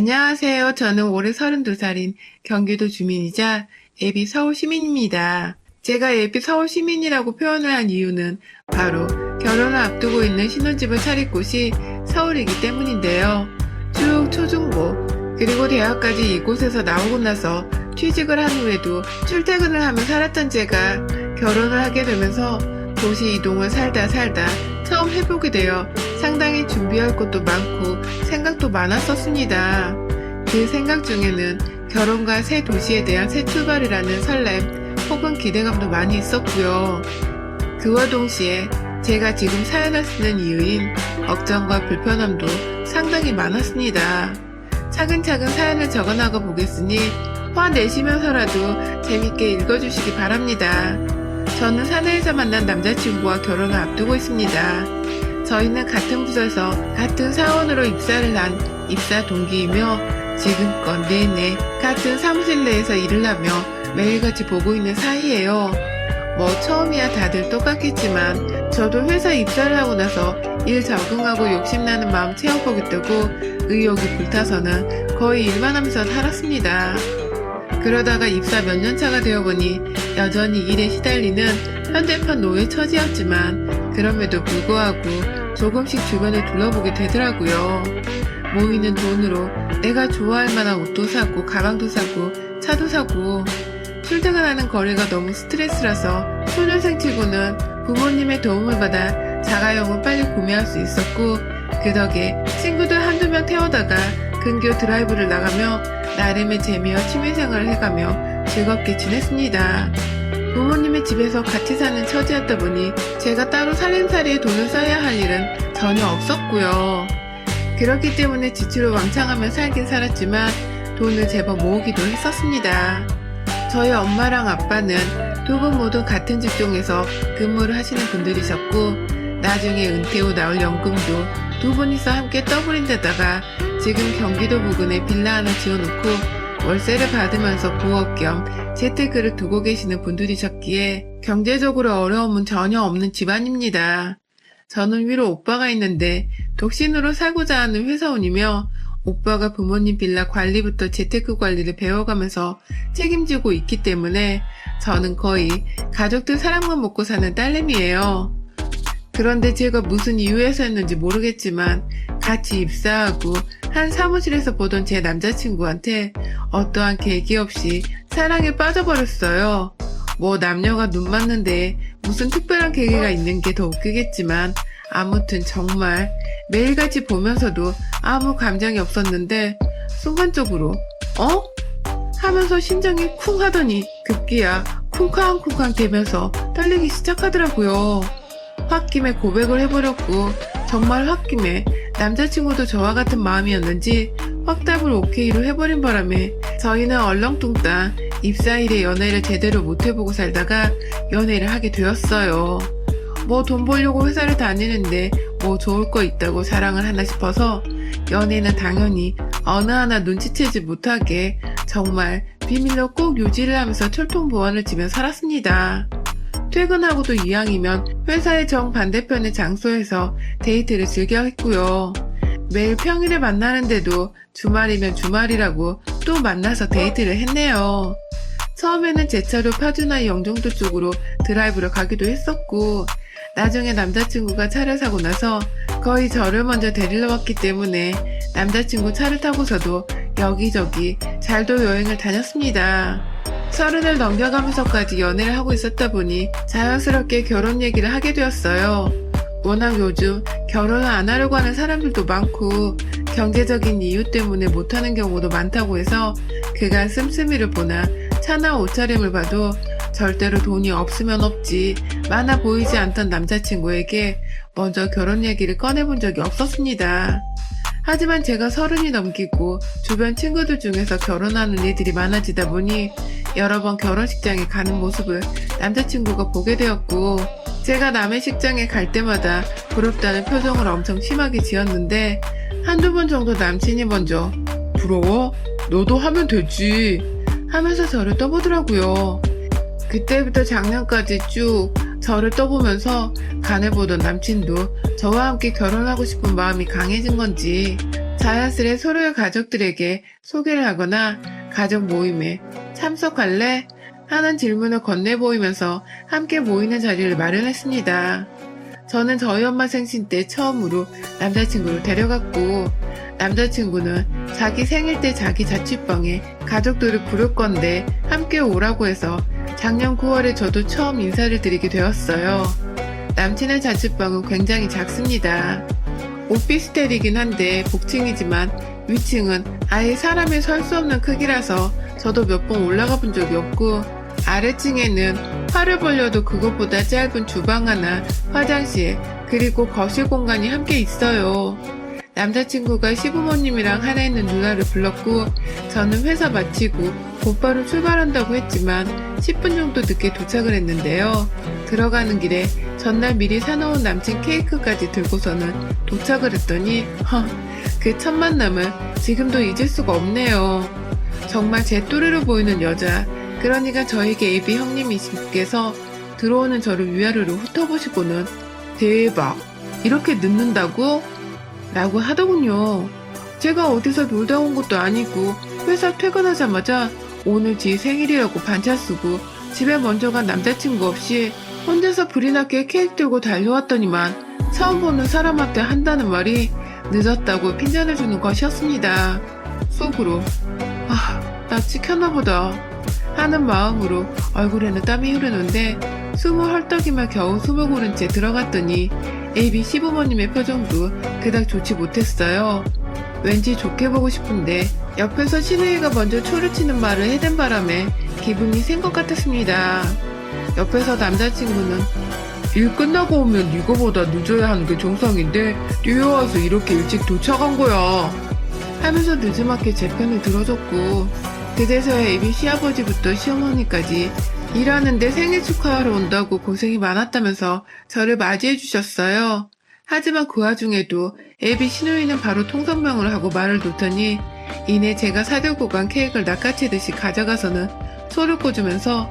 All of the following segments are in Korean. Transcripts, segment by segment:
안녕하세요. 저는 올해 32살인 경기도 주민이자 예비 서울 시민입니다. 제가 예비 서울 시민이라고 표현을 한 이유는 바로 결혼을 앞두고 있는 신혼집을 차릴 곳이 서울이기 때문인데요. 쭉 초중고 그리고 대학까지 이곳에서 나오고 나서 취직을 한 후에도 출퇴근을 하며 살았던 제가 결혼을 하게 되면서 도시 이동을 살다 처음 해보게 되어 상당히 준비할 것도 많고 생각도 많았었습니다. 그 생각 중에는 결혼과 새 도시에 대한 새 출발이라는 설렘 혹은 기대감도 많이 있었고요. 그와 동시에 제가 지금 사연을 쓰는 이유인 걱정과 불편함도 상당히 많았습니다. 차근차근 사연을 적어나가 보겠으니 화내시면서라도 재밌게 읽어주시기 바랍니다. 저는 사내에서 만난 남자친구와 결혼을 앞두고 있습니다. 저희는 같은 부서에서 같은 사원으로 입사를 한 입사 동기이며 지금껏 내내 같은 사무실 내에서 일을 하며 매일같이 보고 있는 사이예요. 뭐 처음이야 다들 똑같겠지만 저도 회사 입사를 하고 나서 일 적응하고 욕심나는 마음 채워보겠다고 의욕이 불타서는 거의 일만 하면서 살았습니다. 그러다가 입사 몇 년 차가 되어보니 여전히 일에 시달리는 현대판 노예 처지였지만 그럼에도 불구하고 조금씩 주변을 둘러보게 되더라고요. 모이는 돈으로 내가 좋아할 만한 옷도 사고 가방도 사고 차도 사고 출퇴근하는 거리가 너무 스트레스라서 소년생치고는 부모님의 도움을 받아 자가용을 빨리 구매할 수 있었고 그 덕에 친구들 한두 명 태워다가 근교 드라이브를 나가며 나름의 재미와 취미생활을 해가며 즐겁게 지냈습니다. 부모님의 집에서 같이 사는 처지였다 보니 제가 따로 살림살이에 돈을 써야 할 일은 전혀 없었고요. 그렇기 때문에 지출을 왕창하며 살긴 살았지만 돈을 제법 모으기도 했었습니다. 저희 엄마랑 아빠는 두 분 모두 같은 직종에서 근무를 하시는 분들이셨고 나중에 은퇴 후 나올 연금도 두 분이서 함께 떠버린 데다가 지금 경기도 부근에 빌라 하나 지어놓고 월세를 받으면서 부업 겸 재테크를 두고 계시는 분들이셨기에 경제적으로 어려움은 전혀 없는 집안입니다. 저는 위로 오빠가 있는데 독신으로 살고자 하는 회사원이며 오빠가 부모님 빌라 관리부터 재테크 관리를 배워가면서 책임지고 있기 때문에 저는 거의 가족들 사랑만 먹고 사는 딸내미예요. 그런데 제가 무슨 이유에서였는지 모르겠지만 같이 입사하고 한 사무실에서 보던 제 남자친구한테 어떠한 계기 없이 사랑에 빠져버렸어요. 뭐 남녀가 눈 맞는데 무슨 특별한 계기가 있는 게 더 웃기겠지만 아무튼 정말 매일같이 보면서도 아무 감정이 없었는데 순간적으로 하면서 심장이 쿵 하더니 급기야 쿵쾅쿵쾅 대면서 떨리기 시작하더라고요. 홧김에 고백을 해버렸고 정말 홧김에 남자친구도 저와 같은 마음이었는지 확답을 오케이로 해버린 바람에 저희는 얼렁뚱땅 입사일에 연애를 제대로 못해보고 살다가 연애를 하게 되었어요. 뭐 돈 벌려고 회사를 다니는데 뭐 좋을 거 있다고 사랑을 하나 싶어서 연애는 당연히 어느 하나 눈치채지 못하게 정말 비밀로 꼭 유지를 하면서 철통보안을 지며 살았습니다. 퇴근하고도 이왕이면 회사의 정반대편의 장소에서 데이트를 즐겨 했고요. 매일 평일에 만나는데도 주말이면 주말이라고 또 만나서 데이트를 했네요. 처음에는 제 차로 파주나 영종도 쪽으로 드라이브를 가기도 했었고 나중에 남자친구가 차를 사고 나서 거의 저를 먼저 데리러 왔기 때문에 남자친구 차를 타고서도 여기저기 잘도 여행을 다녔습니다. 30을 넘겨가면서까지 연애를 하고 있었다 보니 자연스럽게 결혼 얘기를 하게 되었어요. 워낙 요즘 결혼을 안 하려고 하는 사람들도 많고 경제적인 이유 때문에 못하는 경우도 많다고 해서 그간 씀씀이를 보나 차나 옷차림을 봐도 절대로 돈이 없으면 없지 많아 보이지 않던 남자친구에게 먼저 결혼 얘기를 꺼내본 적이 없었습니다. 하지만 제가 30이 넘기고 주변 친구들 중에서 결혼하는 이들이 많아지다 보니 여러 번 결혼식장에 가는 모습을 남자친구가 보게 되었고 제가 남의 식장에 갈 때마다 부럽다는 표정을 엄청 심하게 지었는데 한두 번 정도 남친이 먼저 부러워? 너도 하면 되지 하면서 저를 떠보더라고요. 그때부터 작년까지 쭉 저를 떠보면서 간을 보던 남친도 저와 함께 결혼하고 싶은 마음이 강해진 건지 자연스레 서로의 가족들에게 소개를 하거나 가족 모임에 참석할래? 하는 질문을 건네보이면서 함께 모이는 자리를 마련했습니다. 저는 저희 엄마 생신 때 처음으로 남자친구를 데려갔고, 남자친구는 자기 생일 때 자기 자취방에 가족들을 부를 건데 함께 오라고 해서 작년 9월에 저도 처음 인사를 드리게 되었어요. 남친의 자취방은 굉장히 작습니다. 오피스텔이긴 한데 복층이지만 위층은 아예 사람이 설 수 없는 크기라서 저도 몇 번 올라가 본 적이 없고, 아래층에는 팔을 벌려도 그것보다 짧은 주방 하나, 화장실, 그리고 거실 공간이 함께 있어요. 남자친구가 시부모님이랑 하나 있는 누나를 불렀고, 저는 회사 마치고 곧바로 출발한다고 했지만 10분 정도 늦게 도착을 했는데요. 들어가는 길에 전날 미리 사놓은 남친 케이크까지 들고서는 도착을 했더니 그 첫 만남을 지금도 잊을 수가 없네요. 정말 제 또래로 보이는 여자, 그러니까 저에게 예비 형님이신께서 들어오는 저를 위아래로 훑어보시고는 대박, 이렇게 늦는다고? 라고 하더군요. 제가 어디서 놀다 온 것도 아니고 회사 퇴근하자마자 오늘 지 생일이라고 반차 쓰고 집에 먼저 간 남자친구 없이 혼자서 불이 나게 케이크 들고 달려왔더니만 처음 보는 사람한테 한다는 말이 늦었다고 핀잔을 주는 것이었습니다. 속으로 나 찍혔나 보다 하는 마음으로 얼굴에는 땀이 흐르는데 숨을 헐떡이며 겨우 숨을 고른 채 들어갔더니 AB 시부모님의 표정도 그닥 좋지 못했어요. 왠지 좋게 보고 싶은데 옆에서 신우이가 먼저 초를 치는 말을 해댄 바람에 기분이 센 것 같았습니다. 옆에서 남자친구는 일 끝나고 오면 이거보다 늦어야 하는 게 정상인데 뛰어와서 이렇게 일찍 도착한 거야 하면서 늦지막히 제 편을 들어줬고, 그제서야 AB 시아버지부터 시어머니까지 일하는데 생일 축하하러 온다고 고생이 많았다면서 저를 맞이해 주셨어요. 하지만 그 와중에도 AB 시누이는 바로 통성명을 하고 말을 놓더니 이내 제가 사들고 간 케이크를 낚아채듯이 가져가서는 소를 꽂으면서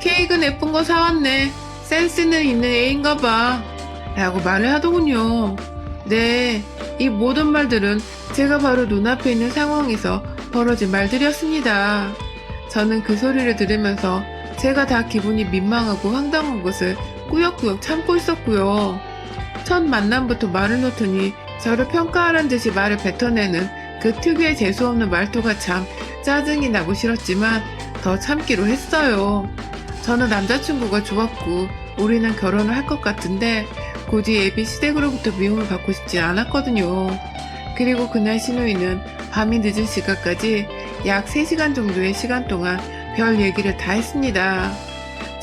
케이크는 예쁜 거 사왔네. 센스는 있는 애인가봐. 라고 말을 하더군요. 네, 이 모든 말들은 제가 바로 눈앞에 있는 상황에서 벌어진 말들이었습니다. 저는 그 소리를 들으면서 제가 다 기분이 민망하고 황당한 것을 꾸역꾸역 참고 있었고요. 첫 만남부터 말을 놓더니 저를 평가하란 듯이 말을 뱉어내는 그 특유의 재수없는 말투가 참 짜증이 나고 싫었지만 더 참기로 했어요. 저는 남자친구가 좋았고 우리는 결혼을 할 것 같은데 굳이 예비 시댁으로부터 미움을 받고 싶지 않았거든요. 그리고 그날 신우이는 밤이 늦은 시간까지 약 3시간 정도의 시간 동안 별 얘기를 다 했습니다.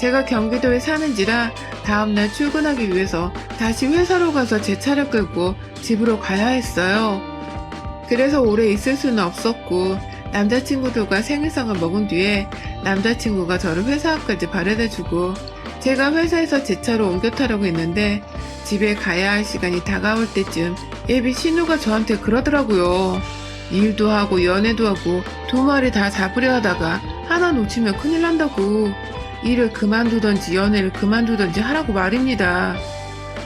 제가 경기도에 사는지라 다음날 출근하기 위해서 다시 회사로 가서 제 차를 끌고 집으로 가야 했어요. 그래서 오래 있을 수는 없었고 남자친구들과 생일상을 먹은 뒤에 남자친구가 저를 회사 앞까지 바래다주고 제가 회사에서 제 차로 옮겨 타려고 했는데 집에 가야 할 시간이 다가올 때쯤 예비 신우가 저한테 그러더라고요. 일도 하고 연애도 하고 두 마리 다 잡으려 하다가 하나 놓치면 큰일 난다고. 일을 그만두던지 연애를 그만두던지 하라고 말입니다.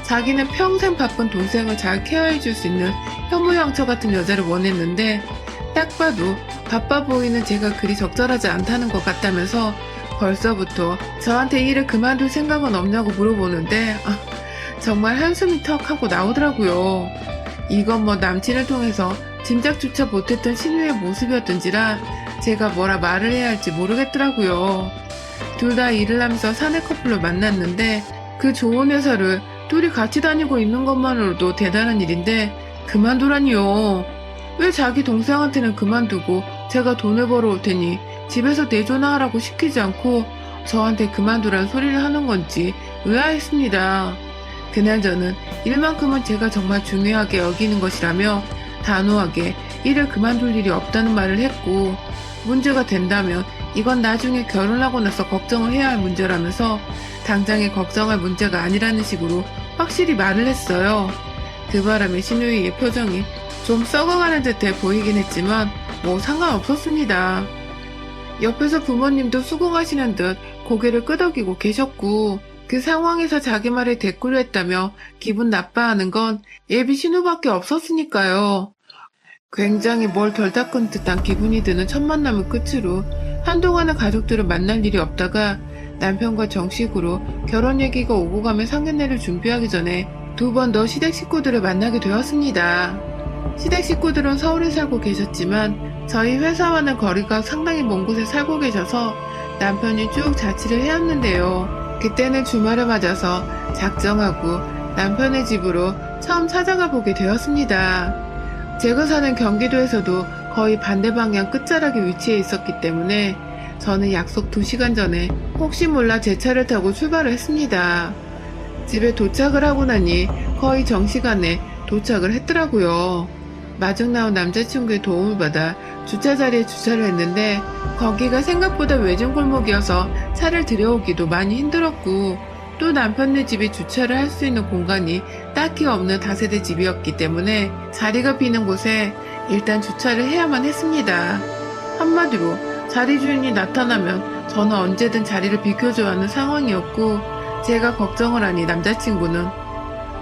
자기는 평생 바쁜 동생을 잘 케어해줄 수 있는 현모양처 같은 여자를 원했는데 딱 봐도 바빠 보이는 제가 그리 적절하지 않다는 것 같다면서 벌써부터 저한테 일을 그만둘 생각은 없냐고 물어보는데 정말 한숨이 턱 하고 나오더라고요. 이건 뭐 남친을 통해서 짐작조차 못했던 신우의 모습이었던지라 제가 뭐라 말을 해야 할지 모르겠더라고요. 둘 다 일을 하면서 사내 커플로 만났는데 그 좋은 회사를 둘이 같이 다니고 있는 것만으로도 대단한 일인데 그만두라니요. 왜 자기 동생한테는 그만두고 제가 돈을 벌어올 테니 집에서 내조나 하라고 시키지 않고 저한테 그만두라는 소리를 하는 건지 의아했습니다. 그날 저는 일만큼은 제가 정말 중요하게 여기는 것이라며 단호하게 일을 그만둘 일이 없다는 말을 했고 문제가 된다면 이건 나중에 결혼하고 나서 걱정을 해야 할 문제라면서 당장에 걱정할 문제가 아니라는 식으로 확실히 말을 했어요. 그 바람에 신우이의 표정이 좀 썩어가는 듯해 보이긴 했지만 뭐 상관없었습니다. 옆에서 부모님도 수긍하시는 듯 고개를 끄덕이고 계셨고 그 상황에서 자기 말에 대꾸를 했다며 기분 나빠하는 건 예비 신우밖에 없었으니까요. 굉장히 뭘 덜 닦은 듯한 기분이 드는 첫 만남을 끝으로 한동안은 가족들을 만날 일이 없다가 남편과 정식으로 결혼 얘기가 오고 가며 상견례를 준비하기 전에 두 번 더 시댁 식구들을 만나게 되었습니다. 시댁 식구들은 서울에 살고 계셨지만 저희 회사와는 거리가 상당히 먼 곳에 살고 계셔서 남편이 쭉 자취를 해왔는데요. 그때는 주말을 맞아서 작정하고 남편의 집으로 처음 찾아가 보게 되었습니다. 제가 사는 경기도에서도 거의 반대 방향 끝자락에 위치해 있었기 때문에 저는 약속 2시간 전에 혹시 몰라 제 차를 타고 출발을 했습니다. 집에 도착을 하고 나니 거의 정시간에 도착을 했더라고요. 마중 나온 남자친구의 도움을 받아 주차 자리에 주차를 했는데 거기가 생각보다 외진 골목이어서 차를 들여오기도 많이 힘들었고 또 남편네 집이 주차를 할 수 있는 공간이 딱히 없는 다세대 집이었기 때문에 자리가 비는 곳에 일단 주차를 해야만 했습니다. 한마디로 자리 주인이 나타나면 저는 언제든 자리를 비켜줘야 하는 상황이었고 제가 걱정을 하니 남자친구는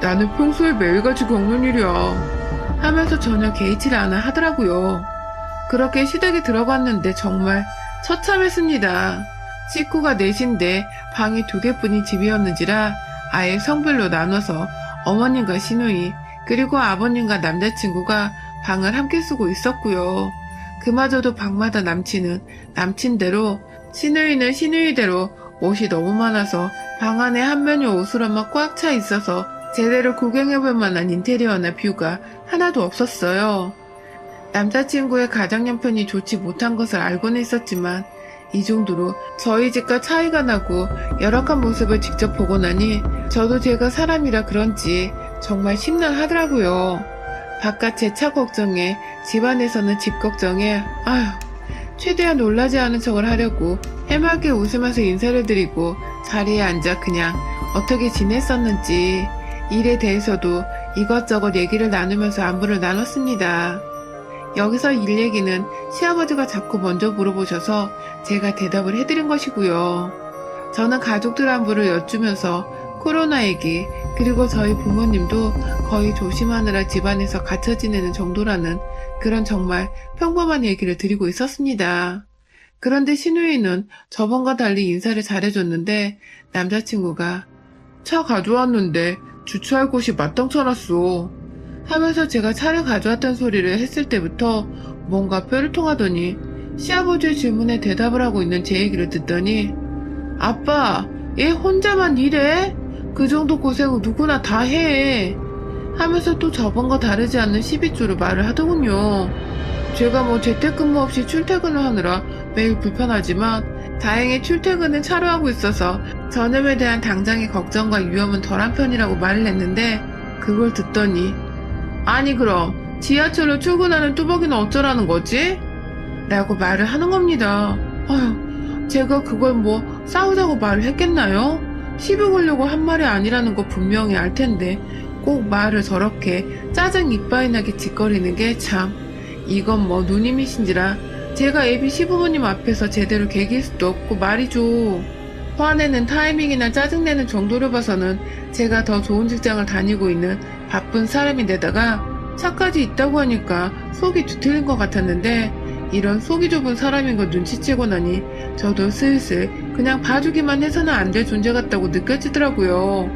나는 평소에 매일같이 겪는 일이야 하면서 전혀 개의치를 않아 하더라고요. 그렇게 시댁에 들어갔는데 정말 처참했습니다. 식구가 넷인데 방이 2개뿐인 집이었는지라 아예 성별로 나눠서 어머님과 시누이 그리고 아버님과 남자친구가 방을 함께 쓰고 있었고요. 그마저도 방마다 남친은 남친대로 시누이는 시누이대로 옷이 너무 많아서 방 안에 한 면이 옷으로만 꽉 차 있어서 제대로 구경해볼 만한 인테리어나 뷰가 하나도 없었어요. 남자친구의 가정 형편이 좋지 못한 것을 알고는 있었지만 이 정도로 저희 집과 차이가 나고 열악한 모습을 직접 보고 나니 저도 제가 사람이라 그런지 정말 심란하더라고요. 바깥 제 차 걱정에 집안에서는 집 걱정에 최대한 놀라지 않은 척을 하려고 해맑게 웃으면서 인사를 드리고 자리에 앉아 그냥 어떻게 지냈었는지 일에 대해서도 이것저것 얘기를 나누면서 안부를 나눴습니다. 여기서 일 얘기는 시아버지가 자꾸 먼저 물어보셔서 제가 대답을 해드린 것이고요. 저는 가족들 안부를 여쭈면서 코로나 얘기 그리고 저희 부모님도 거의 조심하느라 집안에서 갇혀 지내는 정도라는 그런 정말 평범한 얘기를 드리고 있었습니다. 그런데 시누이는 저번과 달리 인사를 잘해줬는데 남자친구가 차 가져왔는데 주차할 곳이 마땅찮았어 하면서 제가 차를 가져왔던 소리를 했을 때부터 뭔가 뼈를 통하더니 시아버지의 질문에 대답을 하고 있는 제 얘기를 듣더니 아빠, 얘 혼자만 일해? 그 정도 고생은 누구나 다 해 하면서 또 저번과 다르지 않는 12조로 말을 하더군요. 제가 뭐 재택근무 없이 출퇴근을 하느라 매일 불편하지만 다행히 출퇴근은 차로 하고 있어서 전염에 대한 당장의 걱정과 위험은 덜한 편이라고 말을 했는데 그걸 듣더니 아니 그럼 지하철로 출근하는 뚜벅이는 어쩌라는 거지? 라고 말을 하는 겁니다. 제가 그걸 뭐 싸우자고 말을 했겠나요? 시비 걸려고 한 말이 아니라는 거 분명히 알 텐데 꼭 말을 저렇게 짜증 이빠이 나게 짓거리는 게 참 이건 뭐 누님이신지라 제가 애비 시부모님 앞에서 제대로 개길 수도 없고 말이죠. 화내는 타이밍이나 짜증내는 정도를 봐서는 제가 더 좋은 직장을 다니고 있는 바쁜 사람인데다가 차까지 있다고 하니까 속이 뒤틀린 것 같았는데 이런 속이 좁은 사람인 걸 눈치채고 나니 저도 슬슬 그냥 봐주기만 해서는 안 될 존재 같다고 느껴지더라고요.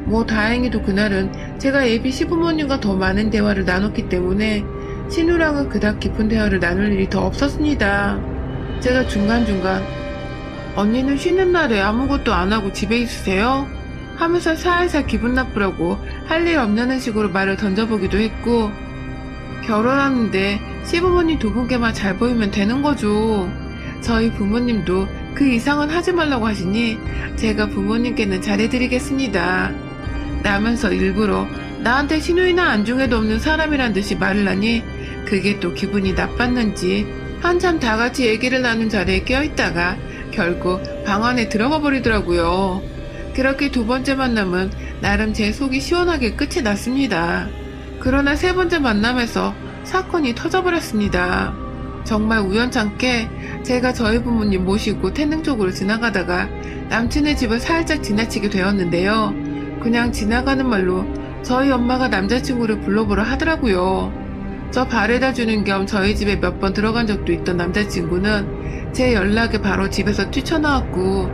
뭐 다행히도 그날은 제가 애비 시부모님과 더 많은 대화를 나눴기 때문에 신우랑은 그닥 깊은 대화를 나눌 일이 더 없었습니다. 제가 중간중간 언니는 쉬는 날에 아무것도 안 하고 집에 있으세요? 하면서 살살 기분 나쁘라고 할 일 없냐는 식으로 말을 던져보기도 했고 결혼하는데 시부모님 2분께만 잘 보이면 되는 거죠. 저희 부모님도 그 이상은 하지 말라고 하시니 제가 부모님께는 잘해드리겠습니다. 라면서 일부러 나한테 시누이나 안중에도 없는 사람이란 듯이 말을 하니 그게 또 기분이 나빴는지 한참 다 같이 얘기를 나눈 자리에 껴있다가 결국 방 안에 들어가 버리더라고요. 그렇게 2번째 만남은 나름 제 속이 시원하게 끝이 났습니다. 그러나 3번째 만남에서 사건이 터져버렸습니다. 정말 우연찮게 제가 저희 부모님 모시고 태릉 쪽으로 지나가다가 남친의 집을 살짝 지나치게 되었는데요. 그냥 지나가는 말로 저희 엄마가 남자친구를 불러보라 하더라고요. 저 바래다 주는 겸 저희 집에 몇 번 들어간 적도 있던 남자친구는 제 연락에 바로 집에서 뛰쳐나왔고,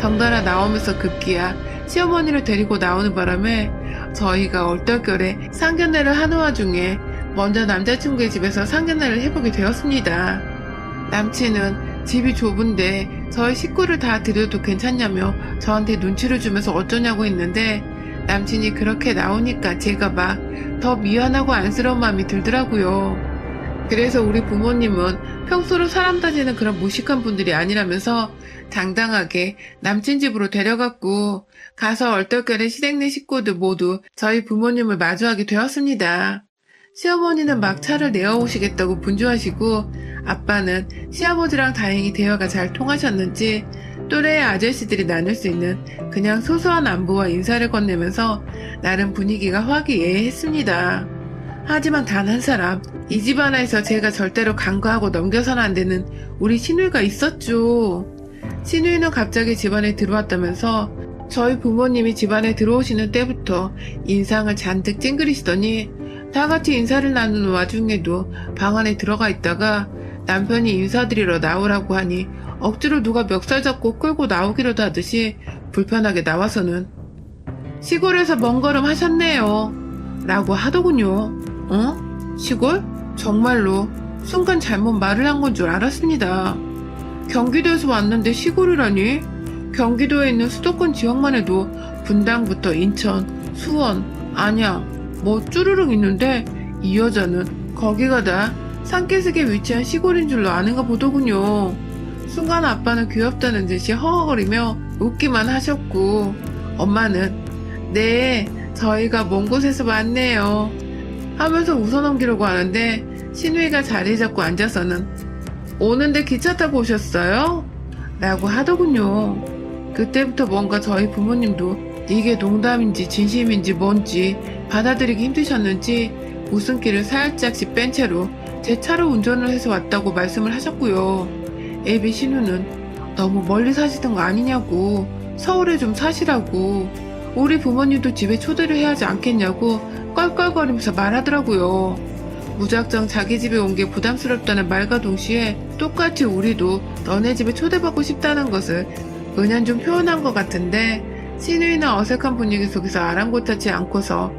덩달아 나오면서 급기야 시어머니를 데리고 나오는 바람에 저희가 얼떨결에 상견례를 하는 와중에 먼저 남자친구의 집에서 상견례를 해보게 되었습니다. 남친은 집이 좁은데 저희 식구를 다 들여도 괜찮냐며 저한테 눈치를 주면서 어쩌냐고 했는데, 남친이 그렇게 나오니까 제가 막 더 미안하고 안쓰러운 마음이 들더라고요. 그래서 우리 부모님은 평소로 사람 따지는 그런 무식한 분들이 아니라면서 당당하게 남친 집으로 데려갔고, 가서 얼떨결에 시댁내 식구들 모두 저희 부모님을 마주하게 되었습니다. 시어머니는 막 차를 내어오시겠다고 분주하시고, 아빠는 시아버지랑 다행히 대화가 잘 통하셨는지 또래의 아저씨들이 나눌 수 있는 그냥 소소한 안부와 인사를 건네면서 나름 분위기가 화기애애했습니다. 하지만 단 한 사람, 이 집안에서 제가 절대로 간과하고 넘겨서는 안 되는 우리 시누이가 있었죠. 시누이는 갑자기 집안에 들어왔다면서 저희 부모님이 집안에 들어오시는 때부터 인상을 잔뜩 찡그리시더니 다 같이 인사를 나누는 와중에도 방 안에 들어가 있다가 남편이 인사드리러 나오라고 하니 억지로 누가 멱살 잡고 끌고 나오기라도 하듯이 불편하게 나와서는 시골에서 먼 걸음 하셨네요 라고 하더군요. 시골? 정말로 순간 잘못 말을 한 건 줄 알았습니다. 경기도에서 왔는데 시골이라니? 경기도에 있는 수도권 지역만 해도 분당부터 인천, 수원, 안양 뭐 쭈르륵 있는데 이 여자는 거기가 다 산기슭에 위치한 시골인 줄로 아는가 보더군요. 순간 아빠는 귀엽다는 듯이 허허거리며 웃기만 하셨고, 엄마는 네, 저희가 먼 곳에서 왔네요 하면서 웃어넘기려고 하는데, 시누이가 자리 잡고 앉아서는 오는데 기차 타고 오셨어요? 라고 하더군요. 그때부터 뭔가 저희 부모님도 이게 농담인지 진심인지 뭔지 받아들이기 힘드셨는지 웃음기를 살짝씩 뺀 채로 제 차로 운전을 해서 왔다고 말씀을 하셨고요. 애비 신우는 너무 멀리 사시던 거 아니냐고, 서울에 좀 사시라고, 우리 부모님도 집에 초대를 해야 하지 않겠냐고 껄껄거리면서 말하더라고요. 무작정 자기 집에 온 게 부담스럽다는 말과 동시에 똑같이 우리도 너네 집에 초대받고 싶다는 것을 은연중 표현한 것 같은데, 시누이는 어색한 분위기 속에서 아랑곳하지 않고서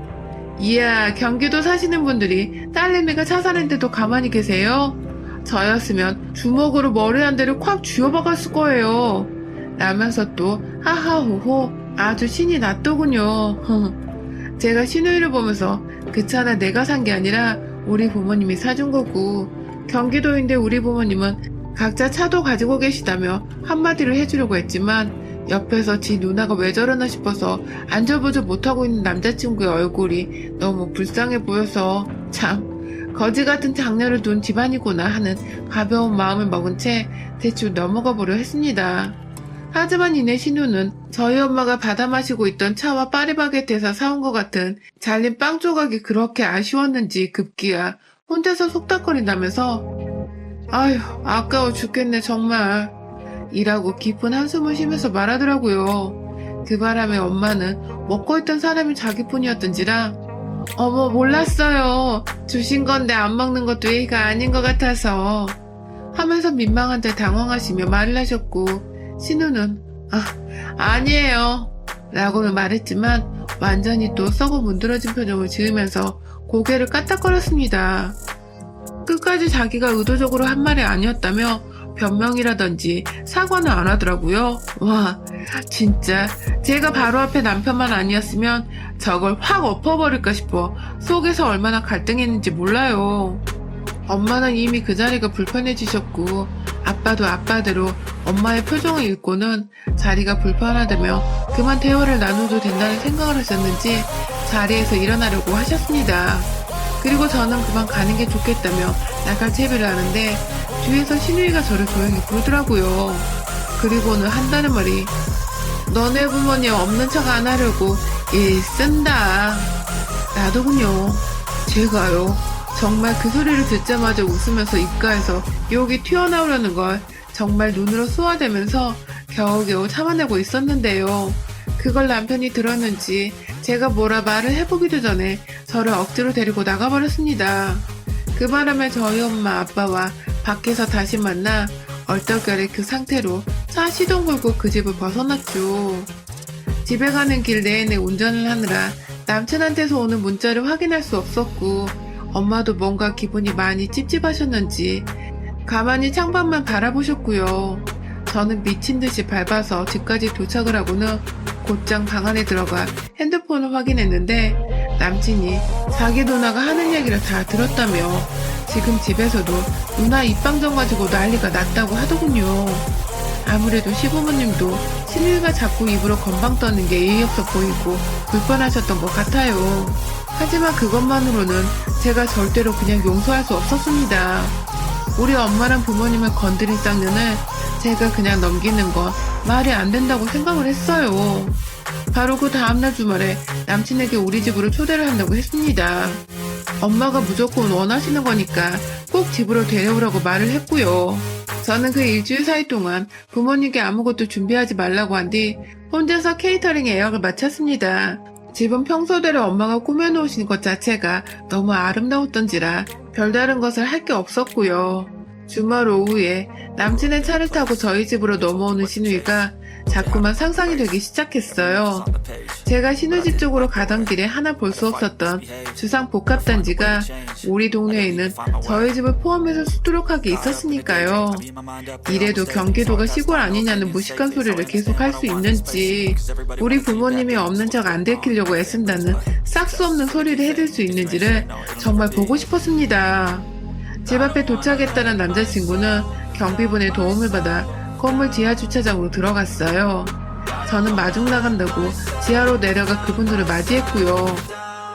이야, 경기도 사시는 분들이 딸내미가 차 사는데도 가만히 계세요? 저였으면 주먹으로 머리 한 대를 콱 쥐어박았을 거예요 라면서 또 하하호호 아주 신이 났더군요. 제가 시누이를 보면서 그 차는 내가 산 게 아니라 우리 부모님이 사준 거고, 경기도인데 우리 부모님은 각자 차도 가지고 계시다며 한마디를 해주려고 했지만 옆에서 지 누나가 왜 저러나 싶어서 앉아보지 못하고 있는 남자친구의 얼굴이 너무 불쌍해 보여서 참 거지 같은 장녀를 둔 집안이구나 하는 가벼운 마음을 먹은 채 대충 넘어가 보려 했습니다. 하지만 이내 신우는 저희 엄마가 받아 마시고 있던 차와 파리바게트에서 사온 것 같은 잘린 빵 조각이 그렇게 아쉬웠는지 급기야 혼자서 속닥거린다면서 아휴 아까워 죽겠네 정말 이라고 깊은 한숨을 쉬면서 말하더라고요. 그 바람에 엄마는 먹고 있던 사람이 자기뿐이었던지라 어머 몰랐어요. 주신 건데 안 먹는 것도 예의가 아닌 것 같아서 하면서 민망한 듯 당황하시며 말을 하셨고, 신우는 아니에요 라고는 말했지만 완전히 또 썩어 문드러진 표정을 지으면서 고개를 까딱거렸습니다. 끝까지 자기가 의도적으로 한 말이 아니었다며 변명이라든지 사과는 안 하더라고요. 와, 진짜 제가 바로 앞에 남편만 아니었으면 저걸 확 엎어버릴까 싶어 속에서 얼마나 갈등했는지 몰라요. 엄마는 이미 그 자리가 불편해지셨고, 아빠도 아빠대로 엄마의 표정을 읽고는 자리가 불편하다며 그만 대화를 나눠도 된다는 생각을 하셨는지 자리에서 일어나려고 하셨습니다. 그리고 저는 그만 가는 게 좋겠다며 나갈 채비를 하는데 뒤에서 시누이가 저를 조용히 부르더라고요. 그리고는 한다는 말이 너네 부모님 없는 척 안 하려고 일 쓴다 라더군요. 제가요 정말 그 소리를 듣자마자 웃으면서 입가에서 욕이 튀어나오려는 걸 정말 눈으로 쏘아대면서 겨우겨우 참아내고 있었는데요. 그걸 남편이 들었는지 제가 뭐라 말을 해보기도 전에 저를 억지로 데리고 나가버렸습니다. 그 바람에 저희 엄마 아빠와 밖에서 다시 만나 얼떨결에 그 상태로 차 시동 걸고 그 집을 벗어났죠. 집에 가는 길 내내 운전을 하느라 남친한테서 오는 문자를 확인할 수 없었고 엄마도 뭔가 기분이 많이 찝찝하셨는지 가만히 창밖만 바라보셨고요. 저는 미친 듯이 밟아서 집까지 도착을 하고는 곧장 방 안에 들어가 핸드폰을 확인했는데 남친이 자기 누나가 하는 얘기를 다 들었다며 지금 집에서도 누나 입방정 가지고 난리가 났다고 하더군요. 아무래도 시부모님도 신우이가 자꾸 입으로 건방 떠는 게 예의 없어 보이고 불편하셨던 것 같아요. 하지만 그것만으로는 제가 절대로 그냥 용서할 수 없었습니다. 우리 엄마랑 부모님을 건드린 쌍년을 제가 그냥 넘기는 건 말이 안 된다고 생각을 했어요. 바로 그 다음날 주말에 남친에게 우리 집으로 초대를 한다고 했습니다. 엄마가 무조건 원하시는 거니까 꼭 집으로 데려오라고 말을 했고요. 저는 그 일주일 사이 동안 부모님께 아무것도 준비하지 말라고 한 뒤 혼자서 케이터링 예약을 마쳤습니다. 집은 평소대로 엄마가 꾸며놓으신 것 자체가 너무 아름다웠던지라 별다른 것을 할 게 없었고요. 주말 오후에 남친의 차를 타고 저희 집으로 넘어오는 신우이가 자꾸만 상상이 되기 시작했어요. 제가 신우집 쪽으로 가던 길에 하나 볼 수 없었던 주상 복합단지가 우리 동네에는 저희 집을 포함해서 수두룩하게 있었으니까요. 이래도 경기도가 시골 아니냐는 무식한 소리를 계속 할 수 있는지 우리 부모님이 없는 척 안 들키려고 애쓴다는 싹수 없는 소리를 해댈 수 있는지를 정말 보고 싶었습니다. 집 앞에 도착했다는 남자친구는 경비분의 도움을 받아 건물 지하 주차장으로 들어갔어요. 저는 마중 나간다고 지하로 내려가 그분들을 맞이했고요.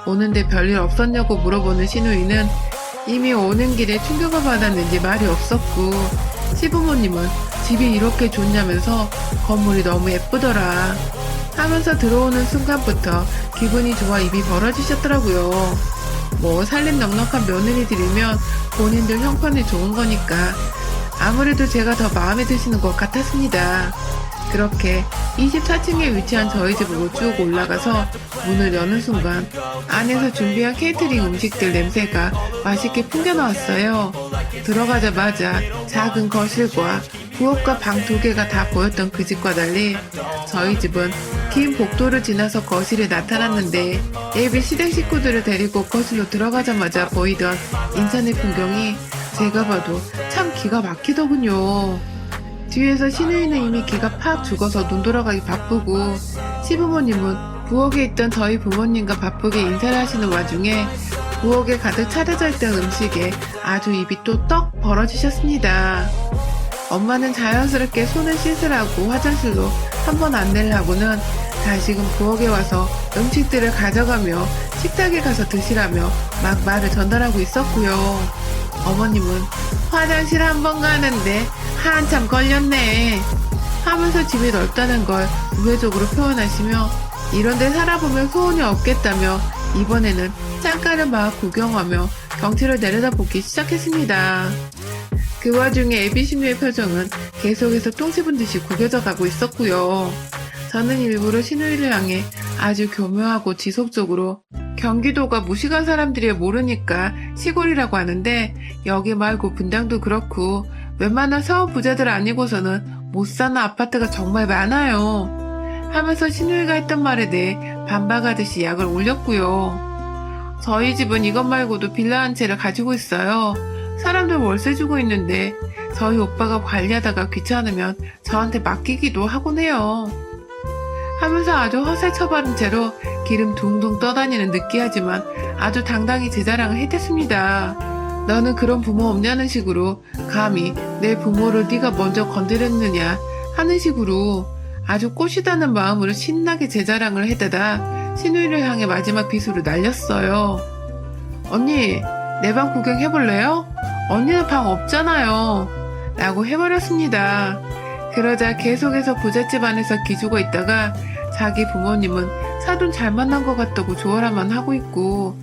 오는데 별일 없었냐고 물어보는 신우이는 이미 오는 길에 충격을 받았는지 말이 없었고 시부모님은 집이 이렇게 좋냐면서 건물이 너무 예쁘더라 하면서 들어오는 순간부터 기분이 좋아 입이 벌어지셨더라고요. 뭐 살림 넉넉한 며느리들이면 본인들 형편이 좋은 거니까 아무래도 제가 더 마음에 드시는 것 같았습니다. 그렇게 24층에 위치한 저희 집으로 쭉 올라가서 문을 여는 순간 안에서 준비한 케이터링 음식들 냄새가 맛있게 풍겨나왔어요. 들어가자마자 작은 거실과 부엌과 방 2개가 다 보였던 그 집과 달리 저희 집은 긴 복도를 지나서 거실에 나타났는데 예비 시댁 식구들을 데리고 거실로 들어가자마자 보이던 인천의 풍경이 제가 봐도 참 기가 막히더군요. 뒤에서 신우이는 이미 기가 팍 죽어서 눈 돌아가기 바쁘고 시부모님은 부엌에 있던 저희 부모님과 바쁘게 인사를 하시는 와중에 부엌에 가득 차려져 있던 음식에 아주 입이 또 떡 벌어지셨습니다. 엄마는 자연스럽게 손을 씻으라고 화장실로 한번 안내를 하고는 다시금 부엌에 와서 음식들을 가져가며 식탁에 가서 드시라며 막 말을 전달하고 있었고요. 어머님은 화장실 한 번 가는데 한참 걸렸네 하면서 집이 넓다는 걸 우회적으로 표현하시며 이런데 살아보면 소원이 없겠다며 이번에는 창가를 막 구경하며 경치를 내려다보기 시작했습니다. 그 와중에 애비신우의 표정은 계속해서 똥 씹은 듯이 구겨져 가고 있었고요. 저는 일부러 신우이를 향해 아주 교묘하고 지속적으로 경기도가 무식한 사람들이 모르니까 시골이라고 하는데 여기 말고 분당도 그렇고 웬만한 서울 부자들 아니고서는 못 사는 아파트가 정말 많아요 하면서 신우이가 했던 말에 대해 반박하듯이 약을 올렸고요. 저희 집은 이것 말고도 빌라 한 채를 가지고 있어요. 사람들 월세 주고 있는데 저희 오빠가 관리하다가 귀찮으면 저한테 맡기기도 하곤 해요 하면서 아주 허세 처바른 채로 기름 둥둥 떠다니는 느끼하지만 아주 당당히 제 자랑을 해댔습니다. 너는 그런 부모 없냐는 식으로 감히 내 부모를 네가 먼저 건드렸느냐 하는 식으로 아주 꼬시다는 마음으로 신나게 제 자랑을 해대다 신우이를 향해 마지막 비수를 날렸어요. 언니, 내 방 구경해볼래요? 언니는 방 없잖아요 라고 해버렸습니다. 그러자 계속해서 부잣집 안에서 기죽어 있다가 자기 부모님은 사돈 잘 만난 것 같다고 조언만 하고 있고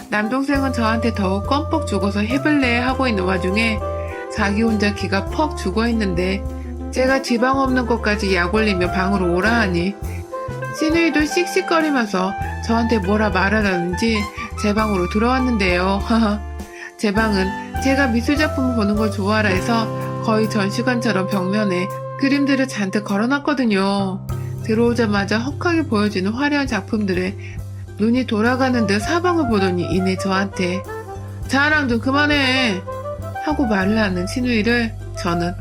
남동생은 저한테 더욱 껌뻑 죽어서 해볼래 하고 있는 와중에 자기 혼자 기가 퍽 죽어있는데 제가 지방 없는 것까지 약 올리며 방으로 오라 하니 신우이도 씩씩거리면서 저한테 뭐라 말하라는지 제 방으로 들어왔는데요. 제 방은 제가 미술작품을 보는 걸 좋아하라 해서 거의 전시관처럼 벽면에 그림들을 잔뜩 걸어놨거든요. 들어오자마자 헉하게 보여지는 화려한 작품들에 눈이 돌아가는 듯 사방을 보더니 이내 저한테 자랑 좀 그만해 하고 말을 하는 신우이를 저는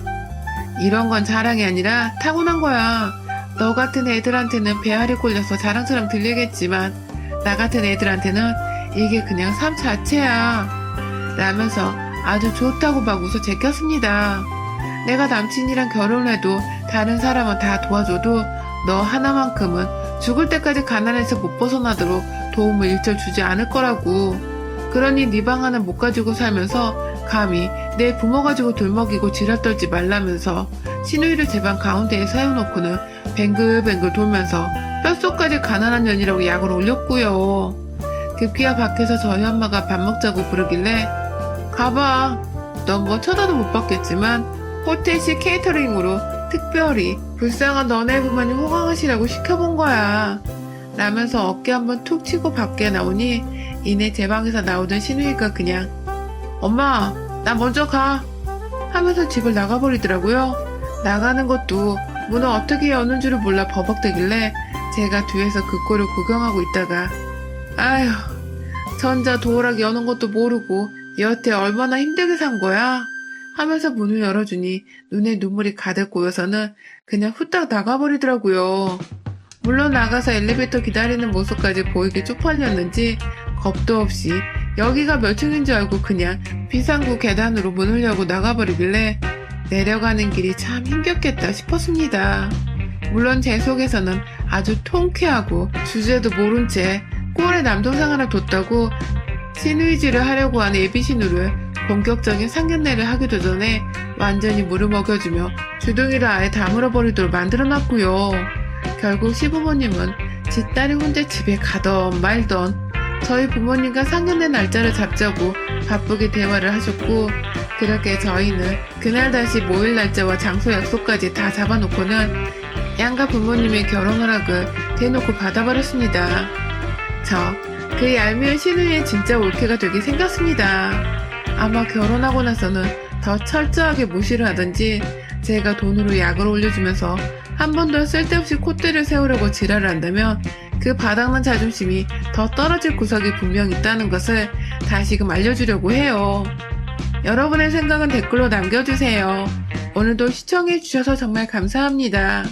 이런 건 자랑이 아니라 타고난 거야. 너 같은 애들한테는 배알이 꼴려서 자랑처럼 들리겠지만 나 같은 애들한테는 이게 그냥 삶 자체야 라면서 아주 좋다고 막 웃어 제꼈습니다. 내가 남친이랑 결혼해도 다른 사람은 다 도와줘도 너 하나만큼은 죽을 때까지 가난해서 못 벗어나도록 도움을 일절 주지 않을 거라고. 그러니 네 방 하나 못 가지고 살면서 감히 내 부모 가지고 돌먹이고 지랄 떨지 말라면서 신우이를 제 방 가운데에 세워놓고는 뱅글뱅글 돌면서 뼛속까지 가난한 년이라고 약을 올렸고요. 급기야 밖에서 저희 엄마가 밥 먹자고 부르길래 가봐. 넌 뭐 쳐다도 못 봤겠지만 호텔식 케이터링으로 특별히 불쌍한 너네 부모님 호강하시라고 시켜본 거야 라면서 어깨 한번 툭 치고 밖에 나오니 이내 제 방에서 나오던 신우이가 그냥 엄마 나 먼저 가 하면서 집을 나가버리더라고요. 나가는 것도 문을 어떻게 여는 줄을 몰라 버벅대길래 제가 뒤에서 그 꼴을 구경하고 있다가 아휴 전자 도어락 여는 것도 모르고 여태 얼마나 힘들게 산 거야 하면서 문을 열어주니 눈에 눈물이 가득 고여서는 그냥 후딱 나가버리더라고요. 물론 나가서 엘리베이터 기다리는 모습까지 보이게 쪽팔렸는지 겁도 없이 여기가 몇 층인 줄 알고 그냥 비상구 계단으로 문을 열고 나가버리길래 내려가는 길이 참 힘겹겠다 싶었습니다. 물론 제 속에서는 아주 통쾌하고 주제도 모른 채 꼴에 남동생 하나 뒀다고 신의지를 하려고 하는 예비신우를 본격적인 상견례를 하기도 전에 완전히 물을 먹여주며 주둥이를 아예 다물어버리도록 만들어놨고요. 결국 시부모님은 지 딸이 혼자 집에 가던 말던 저희 부모님과 상견례 날짜를 잡자고 바쁘게 대화를 하셨고 그렇게 저희는 그날 다시 모일 날짜와 장소 약속까지 다 잡아놓고는 양가 부모님의 결혼 허락을 대놓고 받아버렸습니다. 저 그 얄미운 신우이의 진짜 올케가 되게 생겼습니다. 아마 결혼하고 나서는 더 철저하게 무시를 하던지 제가 돈으로 약을 올려주면서 한 번 더 쓸데없이 콧대를 세우려고 지랄을 한다면 그 바닥난 자존심이 더 떨어질 구석이 분명 있다는 것을 다시금 알려주려고 해요. 여러분의 생각은 댓글로 남겨주세요. 오늘도 시청해주셔서 정말 감사합니다.